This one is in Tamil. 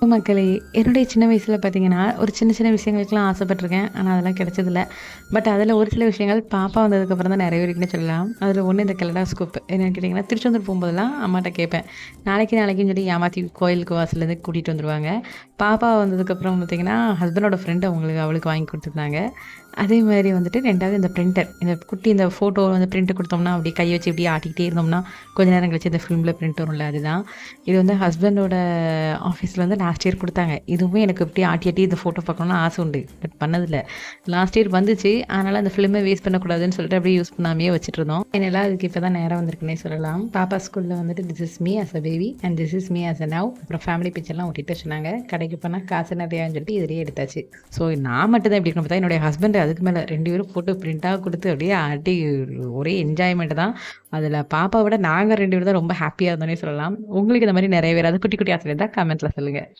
மக்களே, என்னுடைய சின்ன வயசுல பார்த்தீங்கன்னா, ஒரு சின்ன சின்ன விஷயங்களுக்கெல்லாம் ஆசைப்பட்டுருக்கேன். ஆனா, அதெல்லாம் கிடைச்சதில்ல. பட் அதில ஒரு சில விஷயங்கள் பாப்பா வந்ததுக்கப்புறம் தான் நிறைவேறிக்குன்னு சொல்லலாம். அதில ஒண்ணு இந்த கலடாஸ்கோப். என்னன்னு கேட்டிங்கன்னா, திருச்செந்தூர் போம்போதெல்லாம் அம்மாட்ட கேட்பேன். நாளைக்குன்னு சொல்லி ஏமாத்தி கோயிலுக்கு வாசல்லேருந்து கூட்டிட்டு வந்துருவாங்க. பாப்பா வந்ததுக்கப்புறம் பார்த்தீங்கன்னா, ஹஸ்பண்டோட ஃப்ரெண்ட் அவளுக்கு வாங்கி குடுத்துருந்தாங்க. அதே மாரி வந்துட்டு 2வது இந்த பிரிண்டர். இந்த ஃபோட்டோ வந்து பிரிண்ட் குடுத்தோம்னா, அப்படியே கை வச்சு இப்படியே ஆட்டிக்கிட்டே இருந்தோம்னா, கொஞ்ச நேரம் கழிச்சு இந்த ஃபிலிம்ல பிரிண்ட் வரும்ல அதுதான். இது வந்து ஹஸ்பண்டோட ஆஃபீஸ்ல வந்து லாஸ்ட் இயர் குடுத்தாங்க. இதுவுமே எனக்கு இப்படியே ஆட்டி ஆட்டி இந்த ஃபோட்டோ பார்க்கணும்னு ஆசை உண்டு. பட் பண்ணதில்ல. லாஸ்ட் இயர் வந்துச்சு. அதனால அந்த ஃபிலிம வேஸ்ட் பண்ணக்கூடாதுன்னு சொல்லிட்டு அப்படியே யூஸ் பண்ணாமயே வச்சுட்டுருந்தோம். என்னால அதுக்கு இப்ப தான் நேரம் வந்திருக்குன்னே சொல்லலாம். பாப்பா ஸ்கூல்ல வந்துட்டு this is me as a baby and this is me as a now. அப்புறம் ஃபேமிலி பிக்சர்லாம் ஒட்டிட்டு சொன்னாங்க. கடைக்கு போனா காசு நிறையான்னு சொல்லிட்டு இதிலேயே எடுத்தாச்சு. ஸோ நான் மட்டும் தான் இப்படி இருக்கணும் பார்த்தா, என்னுடைய ஹஸ்பண்ட் அதுக்கு மேல 2 பேரும் ஃபோட்டோ பிரிண்டா குடுத்து அப்படியே ஆட்டி ஒரே என்ஜாய்மெண்ட் தான். அதில பாப்பாவ விட நாங்க 2 பேரும் தான் ரொம்ப ஹேப்பியா இருந்தோன்னே சொல்லலாம். உங்களுக்கு இந்த மாரி நிறைய பேராவது குட்டி குட்டி ஆசை இருந்தா கமெண்ட்ல சொல்லுங்க.